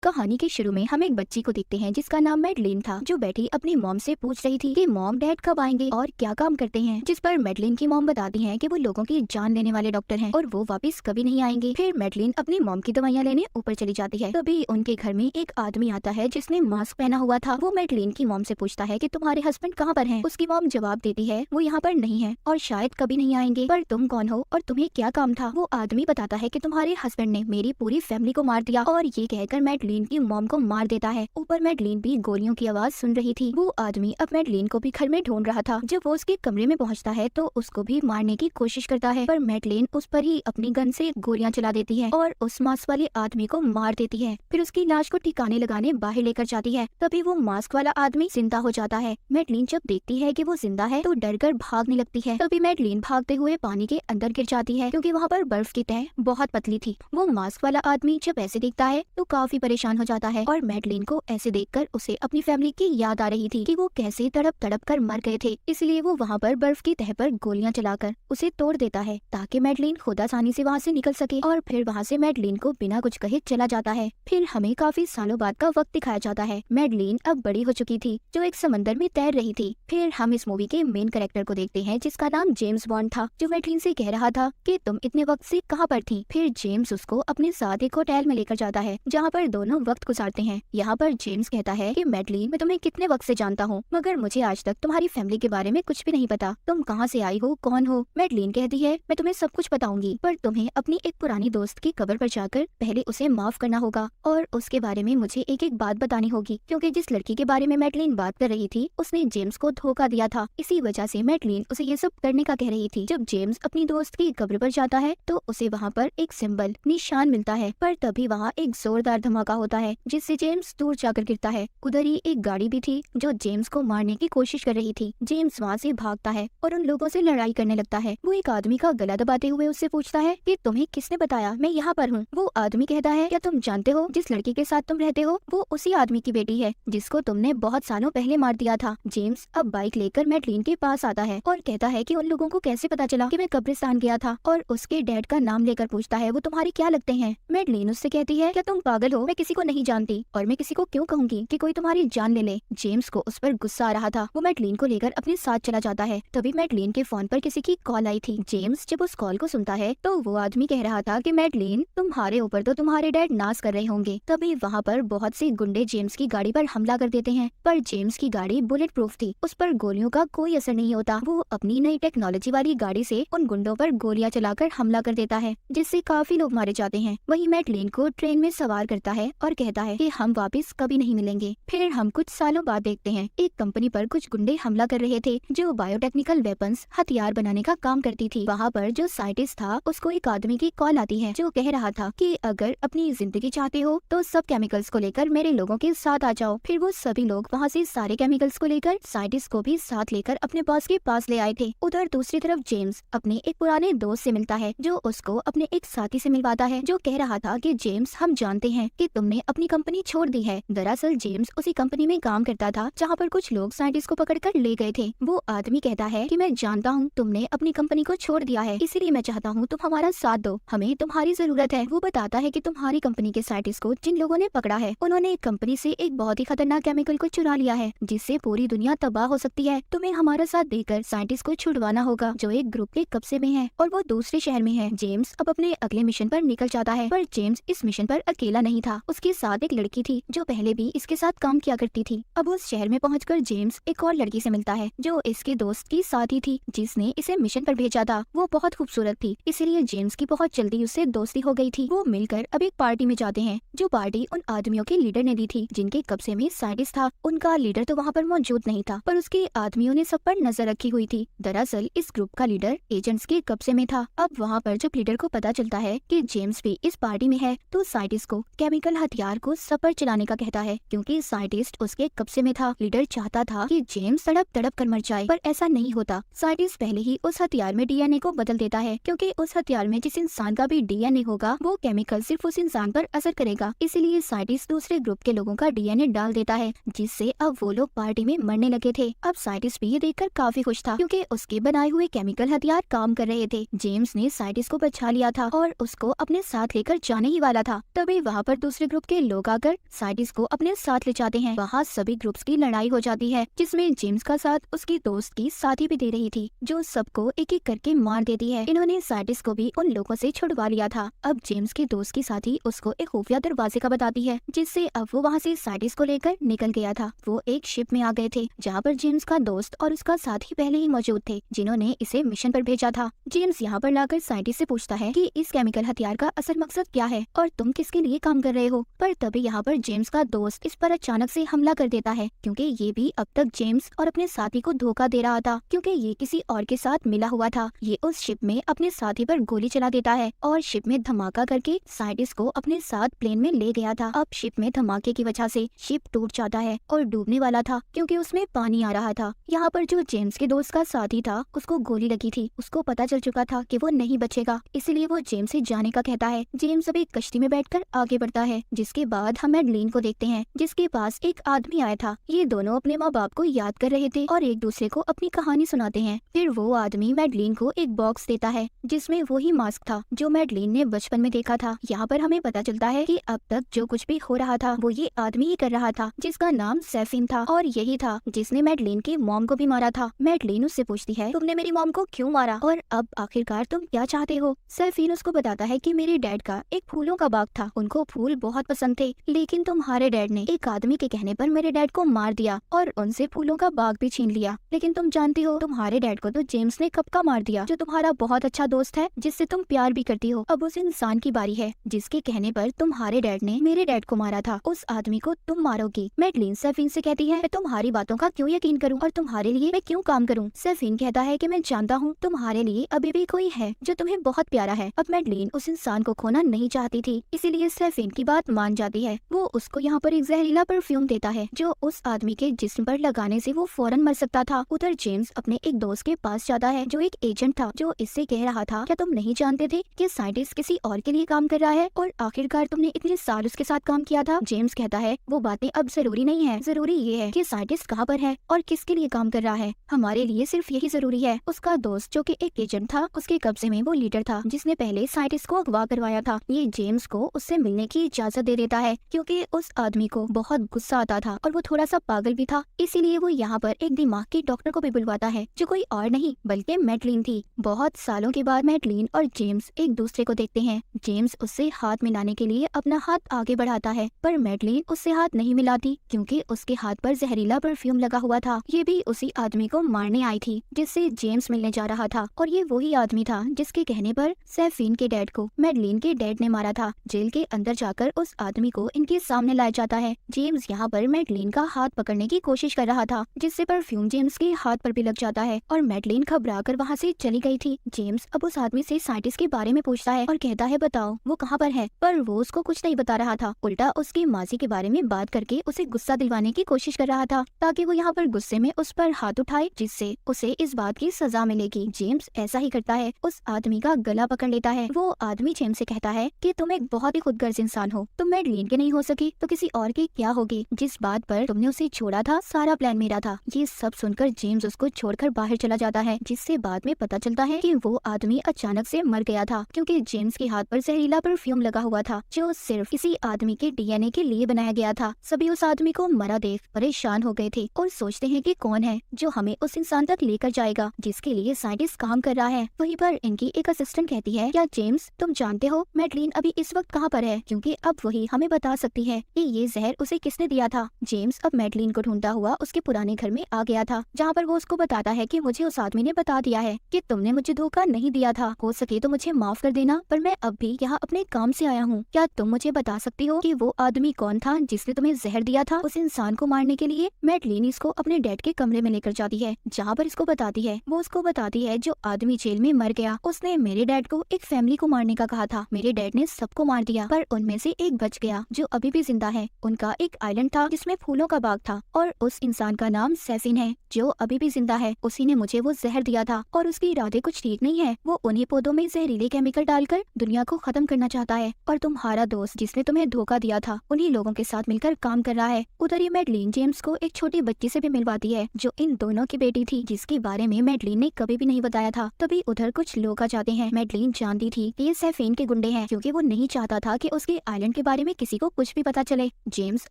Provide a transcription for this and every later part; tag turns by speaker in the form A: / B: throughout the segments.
A: कहानी के शुरू में हम एक बच्ची को देखते हैं जिसका नाम मैडलिन था, जो बैठी अपनी मॉम से पूछ रही थी कि मॉम डैड कब आएंगे और क्या काम करते हैं। जिस पर मैडलिन की मॉम बताती हैं कि वो लोगों की जान लेने वाले डॉक्टर हैं और वो वापस कभी नहीं आएंगे। फिर मैडलिन अपनी मॉम की दवाइयाँ लेने ऊपर चली जाती है। तभी उनके घर में एक आदमी आता है जिसने मास्क पहना हुआ था। वो मैडलिन की मॉम से पूछता है कि तुम्हारे हस्बैंड कहाँ पर हैं? उसकी मॉम जवाब देती है वो यहाँ पर नहीं है और शायद कभी नहीं आएंगे, पर तुम कौन हो और तुम्हें क्या काम था? वो आदमी बताता है कि तुम्हारे हस्बैंड ने मेरी पूरी फैमिली को मार दिया, और ये कहकर मैडलिन की मॉम को मार देता है। ऊपर मैडलिन भी गोलियों की आवाज सुन रही थी। वो आदमी अब मैडलिन को भी घर में ढूंढ रहा था। जब वो उसके कमरे में पहुंचता है तो उसको भी मारने की कोशिश करता है, पर मैडलिन उस पर ही अपनी गन से गोलियां चला देती है और उस मास्क वाले आदमी को मार देती है। फिर उसकी लाश को ठिकाने लगाने बाहर लेकर जाती है। तभी वो मास्क वाला आदमी जिंदा हो जाता है। मैडलिन जब देखती है कि वो जिंदा है तो डरकर भागने लगती है। तभी मैडलिन भागते हुए पानी के अंदर गिर जाती है क्योंकि वहाँ पर बर्फ की तह बहुत पतली थी। वो मास्क वाला आदमी जब ऐसे देखता है तो काफी परेशान हो जाता है और मैडलिन को ऐसे देखकर उसे अपनी फैमिली की याद आ रही थी कि वो कैसे तड़प तड़प कर मर गए थे। इसलिए वो वहाँ पर बर्फ की तह पर गोलियां चलाकर उसे तोड़ देता है ताकि मैडलिन खुद आसानी से वहाँ से निकल सके, और फिर वहाँ से मैडलिन को बिना कुछ कहे चला जाता है। फिर हमें काफी सालों बाद का वक्त दिखाया जाता है। मैडलिन अब बड़ी हो चुकी थी जो एक समंदर में तैर रही थी। फिर हम इस मूवी के मेन कैरेक्टर को देखते हैं जिसका नाम जेम्स बॉन्ड था, जो मैडलिन से कह रहा था कि तुम इतने वक्त से कहाँ पर थी। फिर जेम्स उसको अपने साथ एक होटल में लेकर जाता है जहाँ पर दोनों वक्त गुजारते हैं। यहाँ पर जेम्स कहता है कि मैडलिन, मैं तुम्हें कितने वक्त से जानता हूँ मगर मुझे आज तक तुम्हारी फैमिली के बारे में कुछ भी नहीं पता। तुम कहाँ से आई हो, कौन हो? मैडलिन कहती है मैं तुम्हें सब कुछ बताऊंगी, पर तुम्हें अपनी एक पुरानी दोस्त की कब्र पर जाकर पहले उसे माफ करना होगा और उसके बारे में मुझे एक एक बात बतानी होगी, क्योंकि जिस लड़की के बारे में मैडलिन बात कर रही थी उसने जेम्स को धोखा दिया था। इसी वजह से मैडलिन उसे ये सब करने का कह रही थी। जब जेम्स अपनी दोस्त की कब्र पर जाता है तो उसे वहाँ पर एक सिंबल निशान मिलता है, पर तभी वहाँ एक जोरदार धमाका होता है जिससे जेम्स दूर जाकर गिरता है। उधर ही एक गाड़ी भी थी जो जेम्स को मारने की कोशिश कर रही थी। जेम्स वहाँ से भागता है और उन लोगों से लड़ाई करने लगता है। वो एक आदमी का गला दबाते हुए उससे पूछता है कि तुम्हें किसने बताया मैं यहाँ पर हूँ? वो आदमी कहता है क्या तुम जानते हो जिस लड़की के साथ तुम रहते हो वो उसी आदमी की बेटी है जिसको तुमने बहुत सालों पहले मार दिया था। जेम्स अब बाइक लेकर मैडलिन के पास आता है और कहता है कि उन लोगों को कैसे पता चला कि मैं कब्रिस्तान गया था, और उसके डैड का नाम लेकर पूछता है वो तुम्हारे क्या लगते हैं? मैडलिन उससे कहती है क्या तुम पागल हो? मैं किसी को नहीं जानती और मैं किसी को क्यों कहूंगी कि कोई तुम्हारी जान ले ले। जेम्स को उस पर गुस्सा आ रहा था। वो मैडलिन को लेकर अपने साथ चला जाता है। तभी मैडलिन के फोन पर किसी की कॉल आई थी। जेम्स जब उस कॉल को सुनता है तो वो आदमी कह रहा था कि मैडलिन, तुम्हारे ऊपर तो तुम्हारे डैड नाज कर रहे होंगे। तभी वहाँ पर बहुत से गुंडे जेम्स की गाड़ी पर हमला कर देते हैं, पर जेम्स की गाड़ी बुलेट प्रूफ थी, उस पर गोलियों का कोई असर नहीं होता। वो अपनी नई टेक्नोलॉजी वाली गाड़ी से उन गुंडों पर गोलियां चलाकर हमला कर देता है जिससे काफी लोग मारे जाते हैं। वही मैडलिन को ट्रेन में सवार करता है और कहता है कि हम वापस कभी नहीं मिलेंगे। फिर हम कुछ सालों बाद देखते हैं एक कंपनी पर कुछ गुंडे हमला कर रहे थे जो बायोटेक्निकल वेपन्स हथियार बनाने का काम करती थी। वहाँ पर जो साइंटिस्ट था उसको एक आदमी की कॉल आती है जो कह रहा था कि अगर अपनी जिंदगी चाहते हो तो सब केमिकल्स को लेकर मेरे लोगों के साथ आ जाओ। फिर वो सभी लोग वहाँ से सारे केमिकल्स को लेकर साइंटिस्ट को भी साथ लेकर अपने बॉस के पास ले आए थे। उधर दूसरी तरफ जेम्स अपने एक पुराने दोस्त से मिलता है जो उसको अपने एक साथी से मिलवाता है जो कह रहा था कि जेम्स, हम जानते हैं कि तुमने अपनी कंपनी छोड़ दी है। दरअसल जेम्स उसी कंपनी में काम करता था जहाँ पर कुछ लोग साइंटिस्ट को पकड़कर ले गए थे। वो आदमी कहता है कि मैं जानता हूँ तुमने अपनी कंपनी को छोड़ दिया है, इसीलिए मैं चाहता हूँ तुम हमारा साथ दो, हमें तुम्हारी जरूरत है। वो बताता है कि तुम्हारी कंपनी के साइंटिस्ट को जिन लोगों ने पकड़ा है उन्होंने कंपनी से एक बहुत ही खतरनाक केमिकल को चुरा लिया है जिससे पूरी दुनिया तबाह हो सकती है। तुम्हें हमारा साथ देकर साइंटिस्ट को छुड़वाना होगा जो एक ग्रुप के कब्जे में है और वो दूसरे शहर में है। जेम्स अब अपने अगले मिशन पर निकल जाता है, पर जेम्स इस मिशन पर अकेला नहीं था। उसके साथ एक लड़की थी जो पहले भी इसके साथ काम किया करती थी। अब उस शहर में पहुंचकर जेम्स एक और लड़की से मिलता है जो इसके दोस्त की साथी थी जिसने इसे मिशन पर भेजा था। वो बहुत खूबसूरत थी, इसीलिए जेम्स की बहुत जल्दी उससे दोस्ती हो गई थी। वो मिलकर अब एक पार्टी में जाते हैं जो पार्टी उन आदमियों के लीडर ने दी थी जिनके कब्जे में साइंटिस्ट था। उनका लीडर तो वहाँ पर मौजूद नहीं था, पर उसके आदमियों ने सब पर नजर रखी हुई थी। दरअसल इस ग्रुप का लीडर एजेंट्स के कब्जे में था। अब वहाँ पर जब लीडर को पता चलता है कि जेम्स भी इस पार्टी में है तो साइंटिस्ट को केमिकल हथियार को सब पर चलाने का कहता है क्योंकि साइंटिस्ट उसके कब्जे में था। लीडर चाहता था कि जेम्स तड़प तड़प कर मर जाए, पर ऐसा नहीं होता। साइंटिस्ट पहले ही उस हथियार में डीएनए को बदल देता है क्योंकि उस हथियार में जिस इंसान का भी डीएनए होगा वो केमिकल सिर्फ उस इंसान पर असर करेगा। इसीलिए साइंटिस्ट दूसरे ग्रुप के लोगों का डीएनए डाल देता है जिससे अब वो लोग पार्टी में मरने लगे थे। अब साइंटिस्ट भी ये देखकर काफी खुश था क्योंकि उसके बनाए हुए केमिकल हथियार काम कर रहे थे। जेम्स ने साइंटिस्ट को बचा लिया था और उसको अपने साथ लेकर जाने ही वाला था। तभी वहाँ पर दूसरे ग्रुप ग्रुप के लोग आकर साइंटिस्ट को अपने साथ ले जाते हैं। वहाँ सभी ग्रुप्स की लड़ाई हो जाती है, जिसमें जेम्स का साथ उसकी दोस्त की साथी भी दे रही थी, जो सबको एक एक करके मार देती है। इन्होंने साइंटिस्ट को भी उन लोगों से छुड़वा लिया था। अब जेम्स के दोस्त की साथी उसको एक खुफिया दरवाजे का बताती है, जिससे अब वो वहाँ से साइंटिस्ट को लेकर निकल गया था। वो एक शिप में आ गए थे, जहाँ पर जेम्स का दोस्त और उसका साथी पहले ही मौजूद थे, जिन्होंने इसे मिशन पर भेजा था। जेम्स यहाँ पर लाकर साइंटिस्ट से पूछता है कि इस केमिकल हथियार का असल मकसद क्या है और तुम किसके लिए काम कर रहे हो। पर तभी यहाँ पर जेम्स का दोस्त इस पर अचानक से हमला कर देता है, क्योंकि ये भी अब तक जेम्स और अपने साथी को धोखा दे रहा था, क्योंकि ये किसी और के साथ मिला हुआ था। ये उस शिप में अपने साथी पर गोली चला देता है और शिप में धमाका करके साइंटिस्ट को अपने साथ प्लेन में ले गया था। अब शिप में धमाके की वजह से शिप टूट जाता है और डूबने वाला था, क्योंकि उसमें पानी आ रहा था। यहाँ पर जो जेम्स के दोस्त का साथी था, उसको गोली लगी थी। उसको पता चल चुका था कि वो नहीं बचेगा, इसलिए वो जेम्स से जाने का कहता है। जेम्स अभी कश्ती में बैठकर आगे बढ़ता है, जिसके बाद हम मैडलिन को देखते हैं, जिसके पास एक आदमी आया था। ये दोनों अपने माँ बाप को याद कर रहे थे और एक दूसरे को अपनी कहानी सुनाते हैं। फिर वो आदमी मैडलिन को एक बॉक्स देता है, जिसमें वही मास्क था जो मैडलिन ने बचपन में देखा था। यहाँ पर हमें पता चलता है कि अब तक जो कुछ भी हो रहा था वो ये आदमी ही कर रहा था, जिसका नाम सैफिन था, और यही था जिसने मैडलिन की मॉम को भी मारा था। मैडलिन उससे पूछती है, तुमने मेरी मॉम को क्यों मारा और अब आखिरकार तुम क्या चाहते हो। सैफिन उसको बताता है कि मेरे डैड का एक फूलों का बाग था, उनको फूल बहुत पसंद थे, लेकिन तुम्हारे डैड ने एक आदमी के कहने पर मेरे डैड को मार दिया और उनसे फूलों का बाग भी छीन लिया। लेकिन तुम जानती हो, तुम्हारे डैड को तो जेम्स ने कब का मार दिया, जो तुम्हारा बहुत अच्छा दोस्त है, जिससे तुम प्यार भी करती हो। अब उस इंसान की बारी है जिसके कहने पर तुम्हारे डैड ने मेरे डैड को मारा था। उस आदमी को तुम मारोगी। मैडलिन सैफिन से कहती है, मैं तुम्हारी बातों का क्यों यकीन करूं और तुम्हारे लिए मैं क्यों काम करूं। सैफिन कहता है कि मैं जानता हूं तुम्हारे लिए अभी भी कोई है जो तुम्हें बहुत प्यारा है। अब मैडलिन उस इंसान को खोना नहीं चाहती थी, इसीलिए सैफिन की बात मान जाती है। वो उसको यहाँ पर एक जहरीला परफ्यूम देता है, जो उस आदमी के जिस्म पर लगाने से वो फौरन मर सकता था। उधर जेम्स अपने एक दोस्त के पास जाता है, जो एक एजेंट था, जो इससे कह रहा था, क्या तुम नहीं जानते थे कि साइंटिस्ट किसी और के लिए काम कर रहा है और आखिरकार तुमने इतने साल उसके साथ काम किया था। जेम्स कहता है, वो बातें अब जरूरी नहीं है, जरूरी ये है कि साइंटिस्ट कहाँ पर है और किसके लिए काम कर रहा है। हमारे लिए सिर्फ यही जरूरी है। उसका दोस्त जो कि एक एजेंट था, उसके कब्जे में वो लीडर था जिसने पहले साइंटिस्ट को अगवा करवाया था। ये जेम्स को उससे मिलने की इजाजत दे देता है, क्योंकि उस आदमी को बहुत गुस्सा आता था और वो थोड़ा सा पागल भी था। इसीलिए वो यहाँ पर एक दिमाग की डॉक्टर को भी बुलवाता है, जो कोई और नहीं बल्कि मैडलिन थी। बहुत सालों के बाद मैडलिन और जेम्स एक दूसरे को देखते हैं। जेम्स उससे हाथ मिलाने के लिए अपना हाथ आगे बढ़ाता है, पर मैडलिन उससे हाथ नहीं मिलाती, क्योंकि उसके हाथ पर जहरीला परफ्यूम लगा हुआ था। ये भी उसी आदमी को मारने आई थी जिससे जेम्स मिलने जा रहा था, और ये वही आदमी था जिसके कहने पर सैफिन के डैड को मैडलिन के डैड ने मारा था। जेल के अंदर जाकर उस आदमी को इनके सामने लाया जाता है। जेम्स यहाँ पर मैडलिन का हाथ पकड़ने की कोशिश कर रहा था, जिससे परफ्यूम जेम्स के हाथ पर भी लग जाता है और मैडलिन घबरा कर वहाँ से चली गई थी। जेम्स अब उस आदमी से साइंटिस्ट के बारे में पूछता है और कहता है, बताओ वो कहाँ पर है, पर वो उसको कुछ नहीं बता रहा था, उल्टा उसकी माजी के बारे में बात करके उसे गुस्सा दिलवाने की कोशिश कर रहा था, ताकि वो यहाँ पर गुस्से में उस पर हाथ उठाए, जिससे उसे इस बात की सजा मिलेगी। जेम्स ऐसा ही करता है, उस आदमी का गला पकड़ लेता है। वो आदमी जेम्स से कहता है कि तुम एक बहुत ही खुदगर्ज इंसान हो, तुम मैडलिन के नहीं हो सकी तो किसी और की क्या होगी। जिस बात पर तुमने उसे छोड़ा था, सारा प्लान मेरा था। ये सब सुनकर जेम्स उसको छोड़कर बाहर चला जाता है, जिससे बाद में पता चलता है कि वो आदमी अचानक से मर गया था, क्योंकि जेम्स के हाथ पर जहरीला परफ्यूम लगा हुआ था, जो सिर्फ किसी आदमी के डीएनए के लिए बनाया गया था। सभी उस आदमी को मरा देख परेशान हो गए थे और सोचते हैं कि कौन है जो हमें उस इंसान तक लेकर जाएगा जिसके लिए साइंटिस्ट काम कर रहा है। वहीं पर इनकी एक असिस्टेंट कहती है, क्या जेम्स तुम जानते हो मैडलिन अभी इस वक्त कहाँ पर है, क्योंकि अब वही हमें बता सकती है कि ये जहर उसे किसने दिया था। जेम्स अब मैडलिन को ढूंढता हुआ उसके पुराने घर में आ गया था, जहाँ पर वो उसको बताता है कि मुझे उस आदमी ने बता दिया है कि तुमने मुझे धोखा नहीं दिया था, हो सके तो मुझे माफ कर देना, पर मैं अब भी यहाँ अपने काम से आया हूँ। क्या तुम मुझे बता सकती हो कि वो आदमी कौन था जिसने तुम्हें जहर दिया था उस इंसान को मारने के लिए। मैडलिन इसको अपने डैड के कमरे में लेकर जाती है, जहाँ पर इसको बताती है, वो उसको बताती है, जो आदमी जेल में मर गया उसने मेरे डैड को एक फैमिली को मारने का कहा था। मेरे डैड ने सबको मार दिया, पर उनमें से एक बच गया जो अभी भी जिंदा है। उनका एक आइलैंड था जिसमें फूलों का बाग था, और उस इंसान का नाम सैफिन है जो अभी भी जिंदा है। उसी ने मुझे वो जहर दिया था और उसके इरादे कुछ ठीक नहीं है। वो उन्हीं पौधों में जहरीले केमिकल डालकर दुनिया को खत्म करना चाहता है, और तुम्हारा दोस्त जिसने तुम्हें धोखा दिया था उन्हीं लोगों के साथ मिलकर काम कर रहा है। उधर ही मैडलिन जेम्स को एक छोटी बच्ची से भी मिलवाती है, जो इन दोनों की बेटी थी, जिसके बारे में मैडलिन ने कभी भी नहीं बताया था। तभी उधर कुछ लोग आ जाते हैं। मैडलिन जानती थी कि ये सैफिन के गुंडे हैं, क्योंकि वो नहीं चाहता था कि उसके आइलैंड के बारे में किसी को कुछ भी पता चले। जेम्स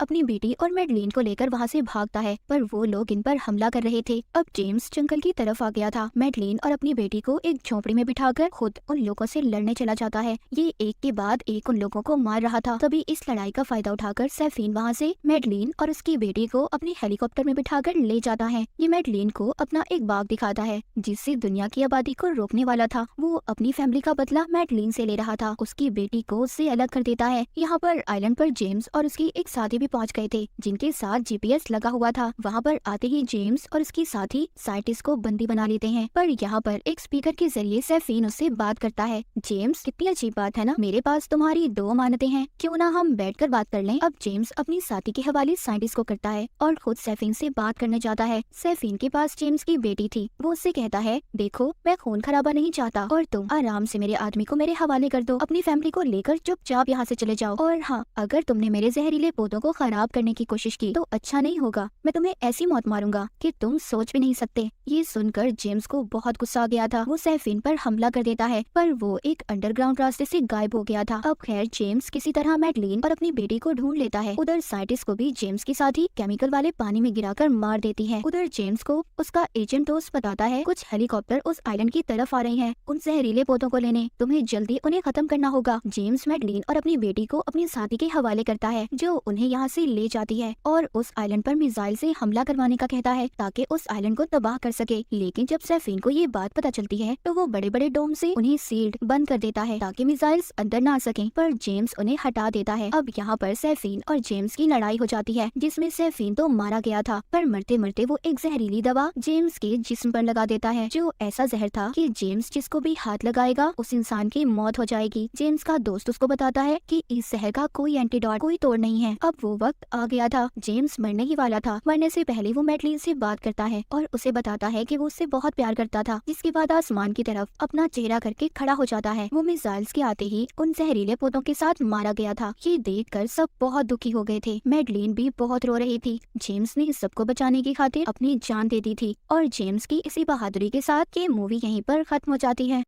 A: अपनी बेटी और मैडलिन को लेकर वहाँ से भागता है, पर वो लोग इन पर हमला कर रहे थे। अब जेम्स जंगल की तरफ आ गया था। मैडलिन और अपनी बेटी को एक झोपड़ी में बिठाकर खुद उन लोगों से लड़ने चला जाता है। ये एक के बाद एक उन लोगों को मार रहा था। तभी इस लड़ाई का फायदा उठाकर सैफीन वहाँ से मैडलिन और उसकी बेटी को अपने हेलीकॉप्टर में बिठाकर ले जाता है। ये मैडलिन को अपना एक बाग दिखाता है जिससे दुनिया की आबादी को रोकने वाला था। वो अपनी फैमिली का बदला मैडलिन से ले रहा था। उसकी बेटी को उससे अलग कर देता है। यहाँ पर आइलैंड पर जेम्स और उसकी एक साथी भी पहुँच गए थे जिनके साथ GPS लगा हुआ था। वहाँ पर आते ही जेम्स और उसकी साथी साइंटिस्ट को बंदी बना लेते हैं। पर यहाँ पर एक स्पीकर के जरिए सैफीन उससे बात करता है। जेम्स, कितनी अजीब बात है ना, मेरे पास तुम्हारी 2 अमानतें हैं, क्यों ना हम बैठकर बात कर लें। अब जेम्स अपनी साथी के हवाले साइंटिस्ट को करता है और खुद सैफीन से बात करने जाता है। सैफीन के पास जेम्स की बेटी थी। वो उससे कहता है, देखो मैं खून खराबा नहीं चाहता और तुम आराम से मेरे आदमी को मेरे हवाले कर दो। अपनी फैमिली को लेकर चुपचाप यहाँ से चले जाओ। और हाँ, अगर तुमने मेरे जहरीले पौधों को खराब करने की कोशिश की तो अच्छा नहीं होगा। मैं तुम्हें ऐसी मौत मारूंगा कि तुम सोच भी नहीं सकते। ये सुनकर जेम्स को बहुत गुस्सा आ गया था। वो सैफीन पर हमला कर देता है, पर वो एक अंडरग्राउंड रास्ते से गायब हो गया था। अब खैर जेम्स किसी तरह मैडलिन और अपनी बेटी को ढूंढ लेता है। उधर साइंटिस्ट को भी जेम्स के साथ ही केमिकल वाले पानी में गिराकर मार देती है। उधर जेम्स को उसका एजेंट दोस्त बताता है कुछ हेलीकॉप्टर उस आइलैंड की तरफ आ रहे हैं उन जहरीले पौधों को लेने। तुम्हें जल्दी उन्हें खत्म करना होगा। जेम्स मैडलिन और अपनी बेटी को अपनी साथी के हवाले करता है जो उन्हें यहाँ से ले जाती है और उस आइलैंड पर मिसाइल से हमला करवाने का कहता है ताकि उस आइलैंड को तबाह कर सके। लेकिन जब सैफीन को ये बात पता चलती है तो वो बड़े बड़े डोम से उन्हें सील्ड बंद कर देता है ताकि मिसाइल्स अंदर ना आ सकें। पर जेम्स उन्हें हटा देता है। अब यहाँ पर सैफीन और जेम्स की लड़ाई हो जाती है जिसमें सैफीन तो मारा गया था, पर मरते मरते वो एक जहरीली दवा जेम्स के जिस्म पर लगा देता है जो ऐसा जहर था कि जेम्स जिसको भी हाथ लगाएगा उस इंसान की मौत हो जाएगी। जेम्स का दोस्त उसको बताता है कि इस जहर का कोई एंटीडोट, कोई तोड़ नहीं है। अब वो वक्त आ गया था। जेम्स मरने ही वाला था। मरने से पहले वो मैडलिन से बात करता है और उसे बताता है कि वो उससे बहुत प्यार करता था। जिसके बाद आसमान की तरफ अपना चेहरा करके खड़ा हो जाता है। वो मिसाइल्स के आते ही उन जहरीले पौधों के साथ मारा गया था। ये देखकर सब बहुत दुखी हो गए थे। मैडलिन भी बहुत रो रही थी। जेम्स ने सबको बचाने की खातिर अपनी जान दे दी थी और जेम्स की इसी बहादुरी के साथ ये मूवी यहीं पर खत्म हो जाती है।